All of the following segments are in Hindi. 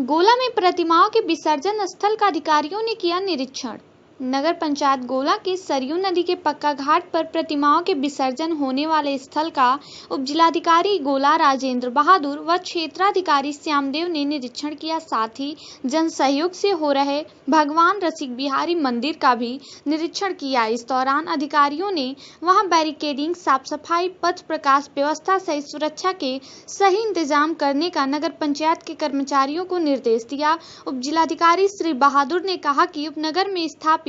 गोला में प्रतिमाओं के विसर्जन स्थल का अधिकारियों ने किया निरीक्षण। नगर पंचायत गोला के सरयू नदी के पक्का घाट पर प्रतिमाओं के विसर्जन होने वाले स्थल का उपजिलाधिकारी गोला राजेंद्र बहादुर व क्षेत्राधिकारी श्यामदेव ने निरीक्षण किया। साथ ही जन सहयोग से हो रहे भगवान रसिक बिहारी मंदिर का भी निरीक्षण किया। इस दौरान अधिकारियों ने वहां बैरिकेडिंग, साफ सफाई, पथ प्रकाश व्यवस्था सहित सुरक्षा के सही इंतजाम करने का नगर पंचायत के कर्मचारियों को निर्देश दिया। उपजिलाधिकारी श्री बहादुर ने कहा कि उपनगर में स्थापित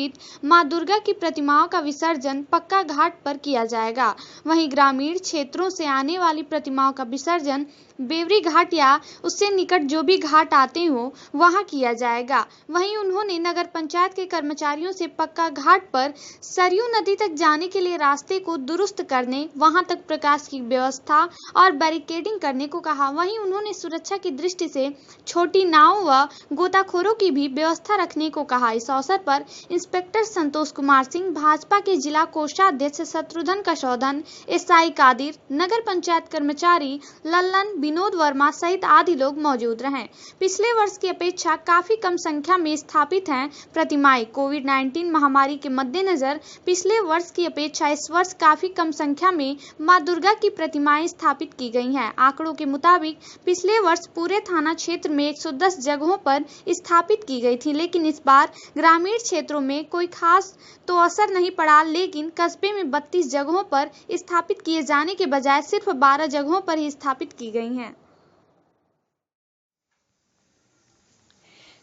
मां दुर्गा की प्रतिमाओं का विसर्जन पक्का घाट पर किया जाएगा। वहीं ग्रामीण क्षेत्रों से आने वाली प्रतिमाओं का विसर्जन बेवरी घाट या उससे निकट जो भी घाट आते हो वहां किया जाएगा। वहीं उन्होंने नगर पंचायत के कर्मचारियों से पक्का घाट पर सरयू नदी तक जाने के लिए रास्ते को दुरुस्त करने, वहां तक प्रकाश की व्यवस्था और बैरिकेडिंग करने को कहा। वहीं उन्होंने सुरक्षा की दृष्टि से छोटी नाव व गोताखोरों की भी व्यवस्था रखने को कहा। इस अवसर पर इंस्पेक्टर संतोष कुमार सिंह, भाजपा के जिला कोषाध्यक्ष शत्रुघ्न कशोधन, एसआई कादिर, नगर पंचायत कर्मचारी लल्लन, विनोद वर्मा सहित आदि लोग मौजूद रहे। पिछले वर्ष की अपेक्षा काफी कम संख्या में स्थापित हैं प्रतिमाएं। कोविड-19 महामारी के मद्देनजर पिछले वर्ष की अपेक्षा इस वर्ष काफी कम संख्या में मां दुर्गा की प्रतिमाएं स्थापित की गई हैं। आंकड़ों के मुताबिक पिछले वर्ष पूरे थाना क्षेत्र में 110 जगहों पर स्थापित की गई थी, लेकिन इस बार ग्रामीण क्षेत्रों में कोई खास तो असर नहीं पड़ा, लेकिन कस्बे में 32 जगहों पर स्थापित किए जाने के बजाय सिर्फ 12 जगहों पर ही स्थापित की गई हैं।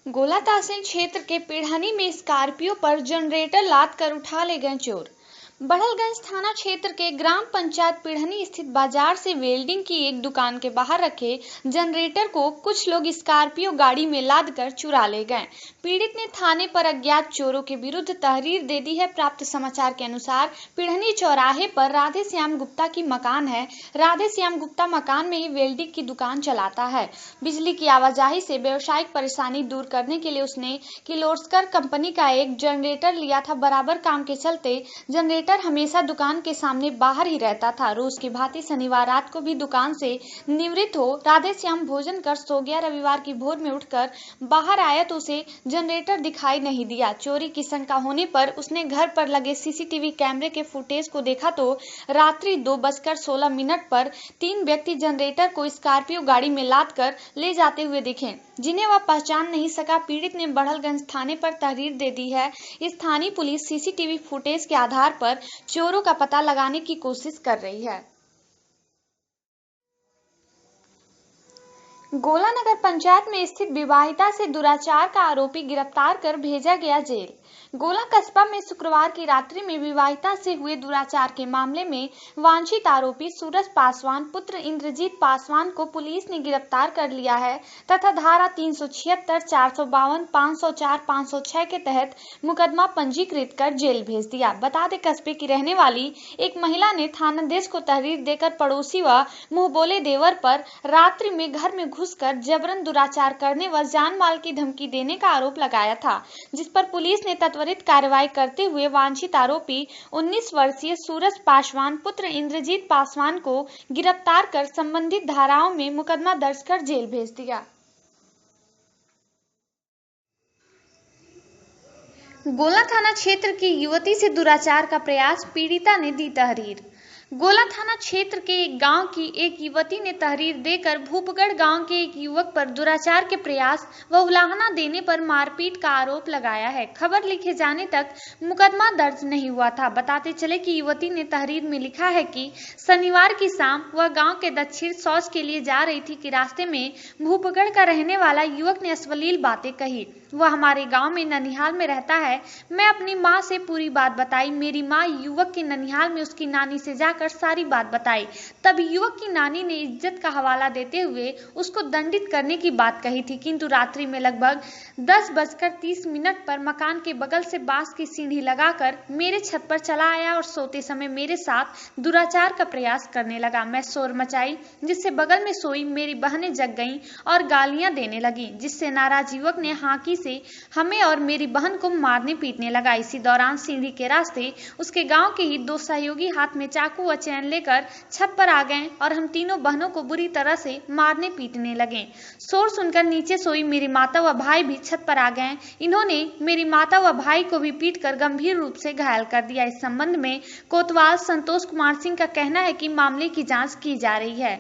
गोला तहसील क्षेत्र के पिढ़नी में स्कॉर्पियो पर जनरेटर लाद कर उठा ले गए चोर। बड़हलगंज थाना क्षेत्र के ग्राम पंचायत पिढ़नी स्थित बाजार से वेल्डिंग की एक दुकान के बाहर रखे जनरेटर को कुछ लोग स्कॉर्पियो गाड़ी में लाद कर चुरा ले गए। पीड़ित ने थाने पर अज्ञात चोरों के विरुद्ध तहरीर दे दी है। प्राप्त समाचार के अनुसार पिढ़नी चौराहे पर राधे श्याम गुप्ता की मकान है। राधे श्याम गुप्ता मकान में ही वेल्डिंग की दुकान चलाता है। बिजली की आवाजाही से व्यवसायिक परेशानी दूर करने के लिए उसने किर्लोस्कर कंपनी का एक जनरेटर लिया था। बराबर काम के चलते जनरेटर हमेशा दुकान के सामने बाहर ही रहता था। रोज की भांति शनिवार रात को भी दुकान से निवृत्त हो राधे श्याम भोजन कर सो गया। रविवार की भोर में उठकर बाहर आया तो उसे जनरेटर दिखाई नहीं दिया। चोरी की शंका होने पर उसने घर पर लगे सीसीटीवी कैमरे के फुटेज को देखा तो रात्रि 2:16 पर 3 व्यक्ति जनरेटर को स्कॉर्पियो गाड़ी में लाद कर ले जाते हुए दिखे, जिन्हें वह पहचान नहीं सका। पीड़ित ने बड़हलगंज थाने पर तहरीर दे दी है। स्थानीय पुलिस सीसीटीवी फुटेज के आधार पर चोरों का पता लगाने की कोशिश कर रही है। गोला नगर पंचायत में स्थित विवाहिता से दुराचार का आरोपी गिरफ्तार कर भेजा गया जेल। गोला कस्बा में शुक्रवार की रात्रि में विवाहिता से हुए दुराचार के मामले में वांछित आरोपी सूरज पासवान पुत्र इंद्रजीत पासवान को पुलिस ने गिरफ्तार कर लिया है तथा धारा 376, 452, 504, 506 के तहत मुकदमा पंजीकृत कर जेल भेज दिया। बता दें, कस्बे की रहने वाली एक महिला ने थानाध्यक्ष को तहरीर देकर पड़ोसी व मुंहबोले देवर पर रात्रि में घर में घुसकर जबरन दुराचार करने व जान माल की धमकी देने का आरोप लगाया था, जिस पर पुलिस ने त्वरित कार्रवाई करते हुए वांछित आरोपी 19 वर्षीय सूरज पासवान पुत्र इंद्रजीत पासवान को गिरफ्तार कर संबंधित धाराओं में मुकदमा दर्ज कर जेल भेज दिया। गोला थाना क्षेत्र की युवती से दुराचार का प्रयास, पीड़िता ने दी तहरीर। गोला थाना क्षेत्र के एक गांव की एक युवती ने तहरीर देकर भूपगढ़ गांव के एक युवक पर दुराचार के प्रयास व उलाहना देने पर मारपीट का आरोप लगाया है। खबर लिखे जाने तक मुकदमा दर्ज नहीं हुआ था। बताते चले कि युवती ने तहरीर में लिखा है कि शनिवार की शाम वह गांव के दक्षिण शौच के लिए जा रही थी कि रास्ते में भूपगढ़ का रहने वाला युवक ने अश्लील बातें कही। वह हमारे गांव में ननिहाल में रहता है। मैं अपनी माँ से पूरी बात बताई। मेरी माँ युवक के ननिहाल में उसकी नानी से जाकर सारी बात बताई। तब युवक की नानी ने इज्जत का हवाला देते हुए उसको दंडित करने की बात कही थी, किंतु रात्रि में लगभग 10:30 पर मकान के बगल से बांस की सीढ़ी लगाकर मेरे छत पर चला आया और सोते समय मेरे साथ दुराचार का प्रयास करने लगा। मैं शोर मचाई, जिससे बगल में सोई मेरी बहनें जग गईं और गालियां देने लगी, जिससे नाराज युवक ने हांकी से हमें और मेरी बहन को मारने पीटने लगा। इसी दौरान सीढ़ी के रास्ते उसके गांव के ही 2 सहयोगी हाथ में चाकू व चैन लेकर छत पर आ गए और हम तीनों बहनों को बुरी तरह से मारने पीटने लगे। शोर सुनकर नीचे सोई मेरी माता व भाई भी छत पर आ गए। इन्होंने मेरी माता व भाई को भी पीटकर गंभीर रूप से घायल कर दिया। इस संबंध में कोतवाल संतोष कुमार सिंह का कहना है कि मामले की जांच की जा रही है।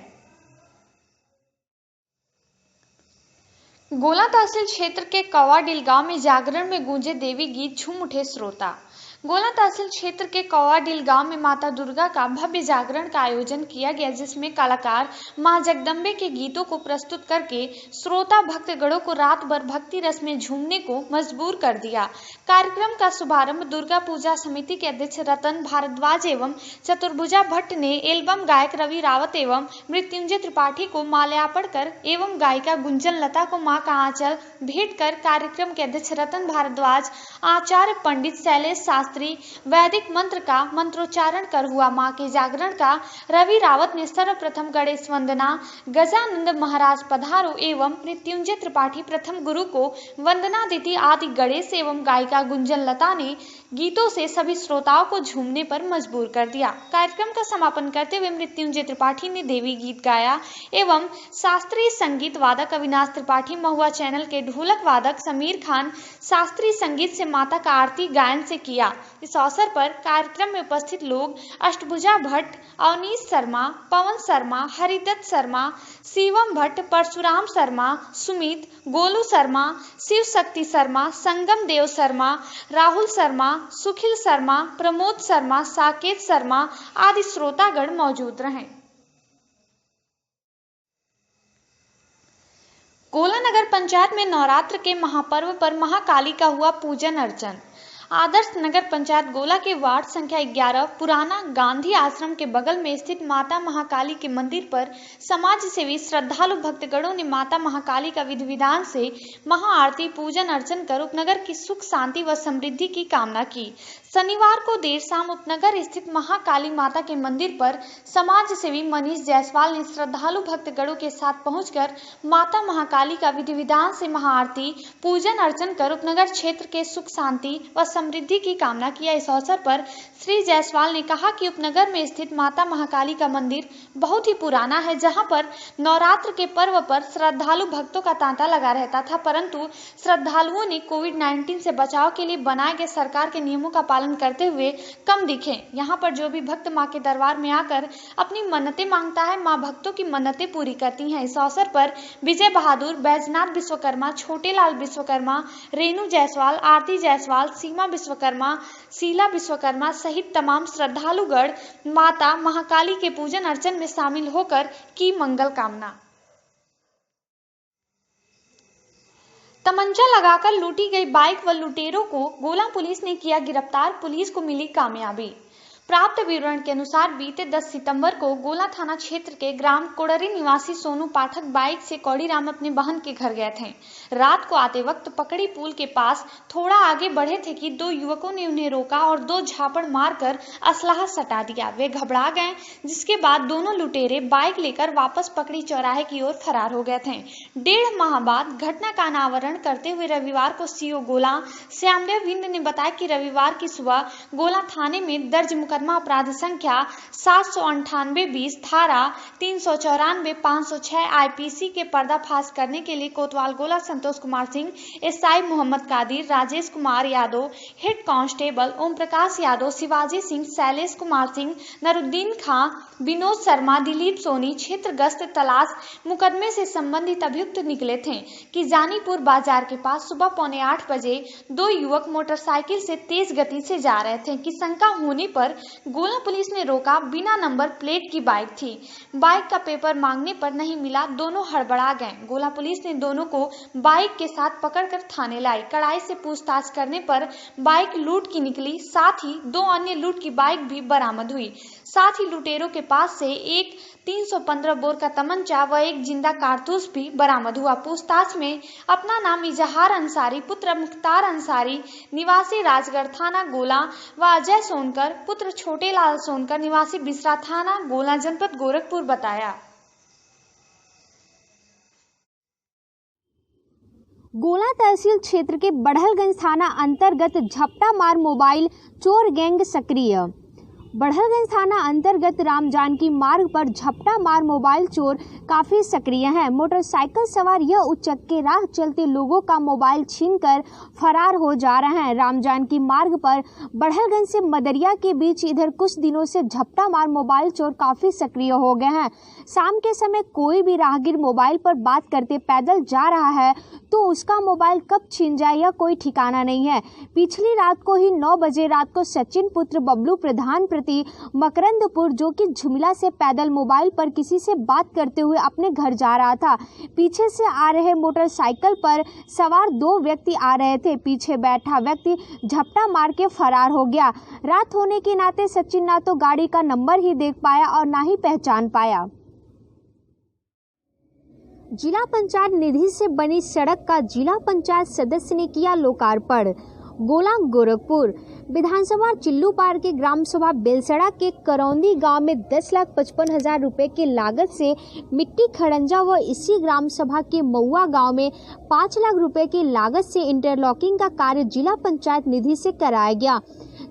गोला तहसील क्षेत्र के कौवाडील गांव में जागरण में गूंजे देवी गीत, झूम उठे श्रोता। गोला तहसील क्षेत्र के कौवाडील गांव में माता दुर्गा का भव्य जागरण का आयोजन किया गया, जिसमें कलाकार मां जगदम्बे के गीतों को प्रस्तुत करके श्रोता भक्तगणों को रात भर भक्ति रस में झूमने को मजबूर कर दिया। कार्यक्रम का शुभारंभ दुर्गा पूजा समिति के अध्यक्ष रतन भारद्वाज एवं चतुर्भुजा भट्ट ने एल्बम गायक रवि रावत एवं मृत्युंजय त्रिपाठी को माल्यार्पण कर एवं गायिका गुंजन लता को मां का आंचल भेंट कर कार्यक्रम के अध्यक्ष रतन भारद्वाज, आचार्य पंडित शैलेश वैदिक मंत्र का मंत्रोच्चारण कर हुआ। मां के जागरण का रवि रावत ने सर्वप्रथम गणेश वंदना, गजानंद महाराज पधारो एवं मृत्युंजय त्रिपाठी प्रथम गुरु को वंदना देती आदि गणेश एवं गायिका गुंजन लता ने गीतों से सभी श्रोताओं को झूमने पर मजबूर कर दिया। कार्यक्रम का समापन करते हुए मृत्युंजय त्रिपाठी ने देवी गीत गाया एवं शास्त्रीय संगीत वादक अविनाश त्रिपाठी, महुआ चैनल के ढोलक वादक समीर खान शास्त्रीय संगीत से माता का आरती गायन से किया। इस अवसर पर कार्यक्रम में उपस्थित लोग अष्टभुजा भट्ट, अवनीश शर्मा, पवन शर्मा, हरिदत्त शर्मा, शिवम भट्ट, परशुराम शर्मा, सुमित, गोलू शर्मा, शिव शक्ति शर्मा, संगम देव शर्मा, राहुल शर्मा, सुखिल शर्मा, प्रमोद शर्मा, साकेत शर्मा आदि श्रोतागण मौजूद रहे। गोला नगर पंचायत में नवरात्र के महापर्व पर महाकाली का हुआ पूजन अर्चन। आदर्श नगर पंचायत गोला के वार्ड संख्या 11 पुराना गांधी आश्रम के बगल में स्थित माता महाकाली के मंदिर पर समाज सेवी श्रद्धालु भक्तगणों ने माता महाकाली का विधि विधान से महाआरती पूजन अर्चन कर उपनगर की सुख शांति व समृद्धि की कामना की। शनिवार को देर शाम उपनगर स्थित महाकाली माता के मंदिर पर समाज सेवी मनीष जायसवाल ने श्रद्धालु भक्तगणों के साथ पहुंचकर माता महाकाली का विधि विधान से महाआरती पूजन अर्चन कर उपनगर क्षेत्र के सुख शांति व समृद्धि की कामना किया। इस अवसर पर श्री जायसवाल ने कहा कि उपनगर में स्थित माता महाकाली का मंदिर बहुत ही पुराना है, जहां पर नवरात्र के पर्व पर श्रद्धालु भक्तों का तांता लगा रहता था, परंतु श्रद्धालुओं ने कोविड-19 से बचाव के लिए बनाए गए सरकार के नियमों का पालन करते हुए कम दिखे। यहाँ पर जो भी भक्त मां के दरबार में आकर अपनी मन्नतें मांगता है, मां भक्तों की मन्नतें पूरी करती हैं। इस अवसर पर विजय बहादुर, बैजनाथ विश्वकर्मा, छोटेलाल विश्वकर्मा, रेणु जायसवाल, आरती जायसवाल, सीमा विश्वकर्मा, शीला विश्वकर्मा सहित तमाम श्रद्धालुगण माता महाकाली के पूजन अर्चन में शामिल होकर की मंगल कामना। तमंचा लगाकर लूटी गई बाइक व लुटेरों को गोला पुलिस ने किया गिरफ्तार, पुलिस को मिली कामयाबी। प्राप्त विवरण के अनुसार बीते 10 सितंबर को गोला थाना क्षेत्र के ग्राम कोड़री निवासी सोनू पाठक बाइक से कौड़ीराम अपने बहन के घर गए थे। रात को आते वक्त पकड़ी पुल के पास थोड़ा आगे बढ़े थे कि 2 युवकों ने उन्हें रोका और 2 झापड़ मारकर असलाहा सटा दिया। वे घबरा गए, जिसके बाद दोनों लुटेरे बाइक लेकर वापस पकड़ी चौराहे की ओर फरार हो गए थे। 1.5 माह बाद घटना का अनावरण करते हुए रविवार को सीओ गोला श्यामदेव हिंद ने बताया कि रविवार की सुबह गोला थाने में दर्ज मुकदमा अपराध संख्या 798-20 धारा 394 506 आईपीसी के पर्दाफाश करने के लिए कोतवाल Gola Santosh Kumar Singh, SI Mohammad Qadir, Rajesh Kumar Yadav, head constable Om Prakash Yadav, Shivaji Singh, Shailesh Kumar Singh, Naruddin Khan, Vinod Sharma, Dilip Soni क्षेत्र गश्त तलाश मुकदमे से संबंधित अभियुक्त निकले थे कि जानीपुर बाजार के पास सुबह 7:45 बजे 2 युवक मोटरसाइकिल से तेज गति से जा रहे थे कि शंका होने पर गोला पुलिस ने रोका। बिना नंबर प्लेट की बाइक थी। बाइक का पेपर मांगने पर नहीं मिला, दोनों हड़बड़ा गए। गोला पुलिस ने दोनों को बाइक के साथ पकड़कर थाने लाई। कड़ाई से पूछताछ करने पर बाइक लूट की निकली, साथ ही 2 अन्य लूट की बाइक भी बरामद हुई। साथ ही लुटेरों के पास से एक 315 बोर का तमंचा व एक जिंदा कारतूस भी बरामद हुआ। पूछताछ में अपना नाम इजहार अंसारी पुत्र मुख्तार अंसारी निवासी राजगढ़ थाना गोला व अजय सोनकर पुत्र छोटेलाल सोनकर निवासी बिसरा थाना गोला जनपद गोरखपुर बताया। गोला तहसील क्षेत्र के बढ़लगंज थाना अंतर्गत झपटा मार मोबाइल चोर गैंग सक्रिय। बढ़लगंज थाना अंतर्गत राम जानकी मार्ग पर झपटा मार मोबाइल चोर काफी सक्रिय हैं। मोटरसाइकिल सवार यह उचक के राह चलते लोगों का मोबाइल छीनकर फरार हो जा रहे हैं। राम जानकी मार्ग पर बढ़लगंज से मदरिया के बीच इधर कुछ दिनों से झपटा मार मोबाइल चोर काफी सक्रिय हो गए हैं। शाम के समय कोई भी राहगीर मोबाइल पर बात करते पैदल जा रहा है तो उसका मोबाइल कब छीन जाए यह कोई ठिकाना नहीं है। पिछली रात को ही 9 बजे रात को सचिन पुत्र बबलू प्रधान प्रति मकरंदपुर जो कि झुमिला से पैदल मोबाइल पर किसी से बात करते हुए अपने घर जा रहा था। पीछे से आ रहे मोटरसाइकिल पर सवार 2 व्यक्ति आ रहे थे। पीछे बैठा व्यक्ति झपटा मार के फरार हो गया। रात होने के नाते सचिन ना तो गाड़ी का नंबर ही देख पाया और ना ही पहचान पाया। जिला पंचायत निधि से बनी सड़क का जिला पंचायत सदस्य ने किया लोकार्पण। गोला गोरखपुर विधानसभा चिल्लूपार के ग्राम सभा बेलसड़ा के करौंदी गांव में 10,55,000 रुपए की लागत से मिट्टी खड़ंजा व इसी ग्राम सभा के मऊआ गांव में 5 लाख रुपए की लागत से इंटरलॉकिंग का कार्य जिला पंचायत निधि से कराया गया,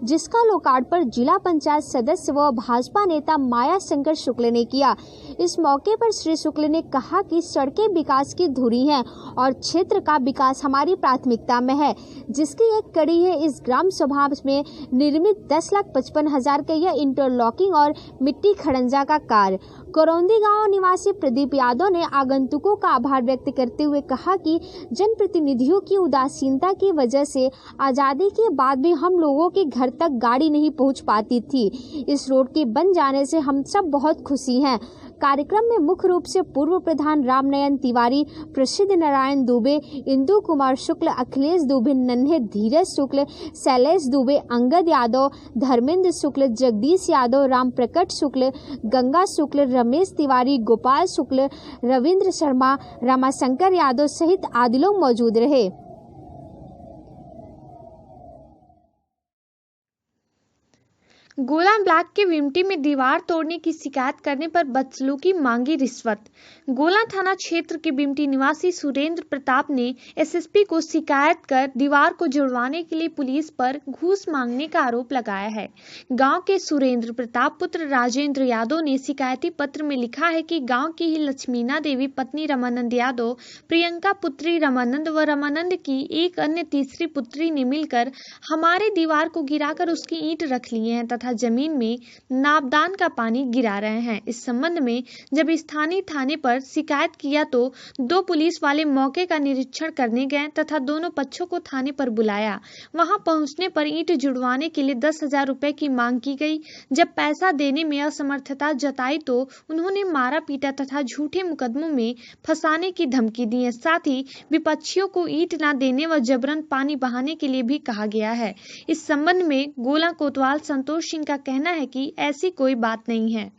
जिसका लोकार्पण जिला पंचायत सदस्य व भाजपा नेता माया शंकर शुक्ल ने किया। इस मौके पर श्री शुक्ल ने कहा कि सड़कें विकास की धुरी हैं और क्षेत्र का विकास हमारी प्राथमिकता में है, जिसकी एक कड़ी है इस ग्राम सभा में निर्मित 10,55,000 के यह इंटरलॉकिंग और मिट्टी खड़ंजा का कार्य। करौंदी गांव निवासी प्रदीप यादव ने आगंतुकों का आभार व्यक्त करते हुए कहा कि जनप्रतिनिधियों की उदासीनता की वजह से आज़ादी के बाद भी हम लोगों के घर तक गाड़ी नहीं पहुंच पाती थी। इस रोड के बन जाने से हम सब बहुत खुशी हैं। कार्यक्रम में मुख्य रूप से पूर्व प्रधान रामनयन तिवारी, प्रसिद्ध नारायण दुबे, इंदु कुमार शुक्ल, अखिलेश दुबे, नन्हे धीरज शुक्ल, शैलेश दुबे, अंगद यादव, धर्मेंद्र शुक्ल, जगदीश यादव, राम प्रकट शुक्ल, गंगा शुक्ल, रमेश तिवारी, गोपाल शुक्ल, रविंद्र शर्मा, रामाशंकर यादव सहित आदि लोग मौजूद रहे। गोला ब्लॉक के विमटी में दीवार तोड़ने की शिकायत करने पर बदसलूकी मांगी रिश्वत। गोला थाना क्षेत्र के विमटी निवासी सुरेंद्र प्रताप ने एसएसपी को शिकायत कर दीवार को जुड़वाने के लिए पुलिस पर घूस मांगने का आरोप लगाया है। गांव के सुरेंद्र प्रताप पुत्र राजेंद्र यादव ने शिकायती पत्र में लिखा है कि गांव की ही लक्ष्मीना देवी पत्नी रमानंद यादव, प्रियंका पुत्री रमानंद व रमानंद की एक अन्य तीसरी पुत्री ने मिलकर हमारे दीवार को गिराकर उसकी ईंट रख लिए हैं तथा जमीन में नापदान का पानी गिरा रहे हैं। इस संबंध में जब स्थानीय थाने पर शिकायत किया तो 2 पुलिस वाले मौके का निरीक्षण करने गए तथा दोनों पक्षों को थाने पर बुलाया। वहां पहुंचने पर ईंट जुड़वाने के लिए 10,000 रुपए की मांग की गई। जब पैसा देने में असमर्थता जताई तो उन्होंने मारा पीटा तथा झूठे मुकदमों में फंसाने की धमकी दी है। साथ ही विपक्षियों को ईंट न देने व जबरन पानी बहाने के लिए भी कहा गया है। इस संबंध में गोला कोतवाल संतोष सिंह का कहना है कि ऐसी कोई बात नहीं है।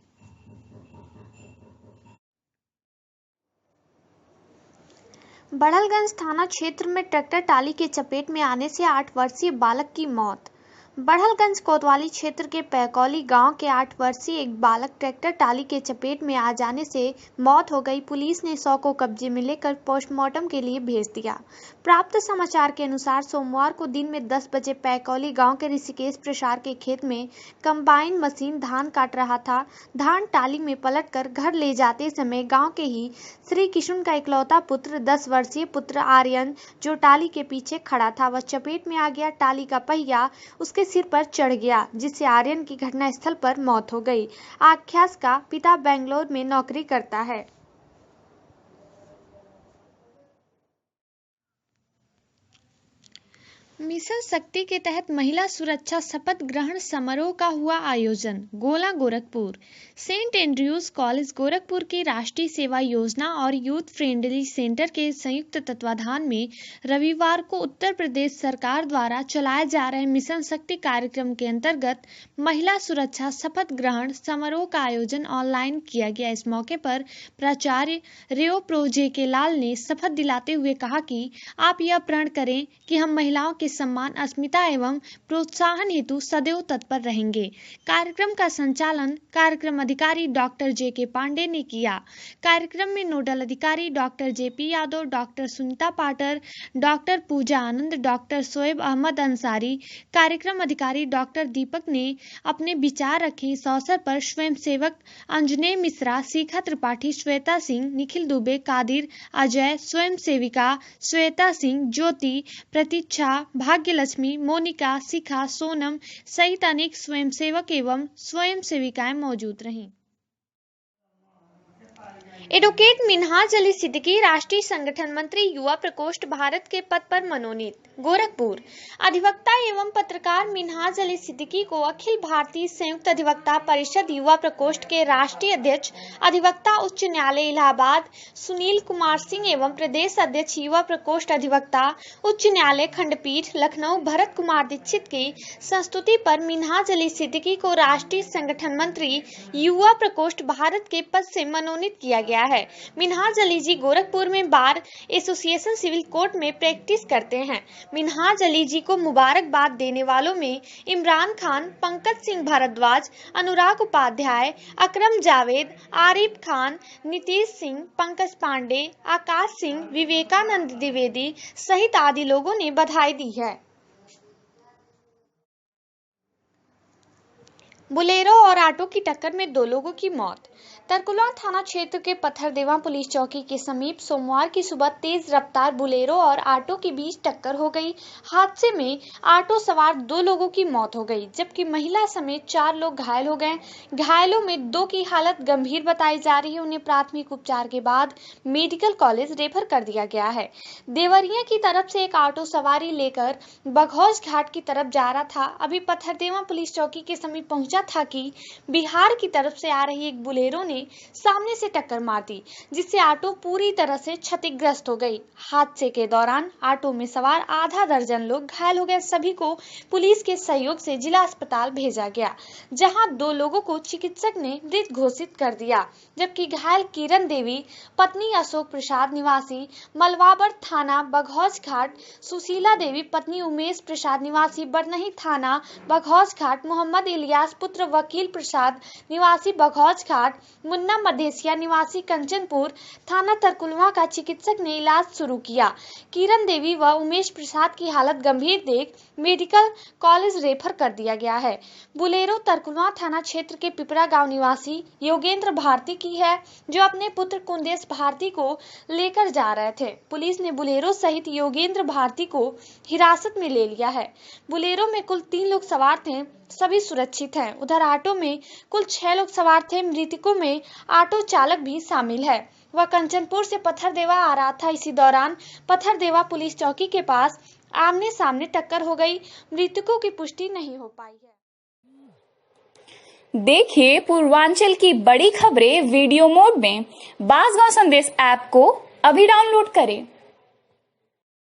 बढ़लगंज थाना क्षेत्र में ट्रैक्टर टाली के चपेट में आने से 8 वर्षीय बालक की मौत। बढ़लगंज कोतवाली क्षेत्र के पैकौली गांव के 8 वर्षीय एक बालक ट्रैक्टर टाली के चपेट में आ जाने से मौत हो गई। पुलिस ने शव को कब्जे में लेकर पोस्टमार्टम के लिए भेज दिया। प्राप्त समाचार के अनुसार सोमवार को दिन में 10 बजे पैकौली गांव के ऋषिकेश प्रसार के खेत में कंबाइन मशीन धान काट रहा था। धान टाली में पलटकर घर ले जाते समय गाँव के ही श्री किशुन का इकलौता पुत्र 10 वर्षीय पुत्र आर्यन जो टाली के पीछे खड़ा था वह चपेट में आ गया। टाली का पहिया उसके सिर पर चढ़ गया जिससे आर्यन की घटनास्थल पर मौत हो गई। आख्यास का पिता बेंगलोर में नौकरी करता है। मिशन शक्ति के तहत महिला सुरक्षा शपथ ग्रहण समारोह का हुआ आयोजन। Gola Gorakhpur Saint Andrews College Gorakhpur की राष्ट्रीय सेवा योजना और यूथ फ्रेंडली सेंटर के संयुक्त तत्वाधान में रविवार को उत्तर प्रदेश सरकार द्वारा चलाए जा रहे मिशन शक्ति कार्यक्रम के अंतर्गत महिला सुरक्षा शपथ ग्रहण समारोह का आयोजन ऑनलाइन किया गया। इस मौके पर प्राचार्य रेओ प्रो जे के लाल ने शपथ दिलाते हुए कहा कि आप यह प्रण करें कि हम महिलाओं के सम्मान, अस्मिता एवं प्रोत्साहन हेतु सदैव तत्पर रहेंगे। कार्यक्रम का संचालन कार्यक्रम अधिकारी डॉक्टर जे.के. पांडे ने किया। कार्यक्रम में नोडल अधिकारी doctor JP. Yadav, doctor Sunita Patar, doctor Puja Anand, doctor Shoaib Ahmad Ansari, कार्यक्रम अधिकारी डॉक्टर दीपक ने अपने विचार रखे। इस अवसर पर स्वयंसेवक अंजनेय मिश्रा, शिखा त्रिपाठी, श्वेता सिंह, निखिल दुबे, कादिर, अजय, स्वयं सेविका श्वेता सिंह, ज्योति, प्रतीक्षा, भाग्यलक्ष्मी, मोनिका, शिखा, सोनम सहित अनेक स्वयंसेवक एवं स्वयं सेविकाएं मौजूद रहीं। एडवोकेट मिन्हाज अली सिद्दीकी राष्ट्रीय संगठन मंत्री, युवा प्रकोष्ठ भारत के पद पर मनोनीत। गोरखपुर। अधिवक्ता एवं पत्रकार मिन्हाज अली सिद्दीकी को अखिल भारतीय संयुक्त अधिवक्ता परिषद युवा प्रकोष्ठ के राष्ट्रीय अध्यक्ष, अधिवक्ता उच्च न्यायालय इलाहाबाद सुनील कुमार सिंह एवं प्रदेश अध्यक्ष युवा प्रकोष्ठ अधिवक्ता उच्च न्यायालय खंडपीठ लखनऊ भरत कुमार दीक्षित की संस्तुति पर मिन्हाज अली सिद्दीकी को राष्ट्रीय संगठन मंत्री, युवा प्रकोष्ठ भारत के पद से मनोनीत किया गया है। मिन्हाज अली जी गोरखपुर में बार एसोसिएशन सिविल कोर्ट में प्रैक्टिस करते हैं। मिन्हाज अली जी को मुबारकबाद देने वालों में इमरान खान, पंकज सिंह भारद्वाज, अनुराग उपाध्याय, अकरम जावेद, आरिफ खान, नीतीश सिंह, पंकज पांडे, आकाश सिंह, विवेकानंद द्विवेदी सहित आदि लोगों ने बधाई दी है। बुलेरो और ऑटो की टक्कर में 2 लोगों की मौत। तरकुलवा थाना क्षेत्र के पत्थरदेवा पुलिस चौकी के समीप सोमवार की सुबह तेज रफ्तार बुलेरो और ऑटो के बीच टक्कर हो गई। हादसे में ऑटो सवार 2 लोगों की मौत हो गई, जबकि महिला समेत 4 लोग घायल हो गए। घायलों में 2 की हालत गंभीर बताई जा रही है। उन्हें प्राथमिक उपचार के बाद मेडिकल कॉलेज रेफर कर दिया गया है। देवरिया की तरफ से एक ऑटो सवारी लेकर बघौज घाट की तरफ जा रहा था। अभी पत्थरदेवा पुलिस चौकी के समीप पहुंचा था कि बिहार की तरफ से आ रही एक बुलेरो ने सामने से टक्कर मार दी, जिससे ऑटो पूरी तरह से क्षतिग्रस्त हो गई। हादसे के दौरान ऑटो में सवार आधा दर्जन लोग घायल हो गए। सभी को पुलिस के सहयोग से जिला अस्पताल भेजा गया, जहां 2 लोगों को चिकित्सक ने मृत घोषित कर दिया, जबकि घायल किरण देवी पत्नी अशोक प्रसाद निवासी मलवाबर थाना बघौज घाट, सुशीला देवी पत्नी उमेश प्रसाद निवासी बरनही थाना बघौज घाट, मोहम्मद इलियास पुत्र वकील प्रसाद निवासी बघौज घाट, मुन्ना मधेसिया निवासी कंचनपुर थाना तरकुलवा का चिकित्सक ने इलाज शुरू किया। किरण देवी व उमेश प्रसाद की हालत गंभीर देख मेडिकल कॉलेज रेफर कर दिया गया है। बुलेरो तरकुलवा थाना क्षेत्र के पिपरा गांव निवासी योगेंद्र भारती की है, जो अपने पुत्र कुंदेश भारती को लेकर जा रहे थे। पुलिस ने बुलेरो सहित योगेंद्र भारती को हिरासत में ले लिया है। बुलेरो में कुल 3 लोग सवार थे, सभी सुरक्षित हैं। उधर ऑटो में कुल 6 लोग सवार थे। मृतकों में ऑटो चालक भी शामिल है। वह कंचनपुर से पत्थरदेवा आ रहा था। इसी दौरान पत्थरदेवा पुलिस चौकी के पास आमने सामने टक्कर हो गई। मृतकों की पुष्टि नहीं हो पाई है। देखिए पूर्वांचल की बड़ी खबरें वीडियो मोड में बांसगांव संदेश ऐप को अभी डाउनलोड करें।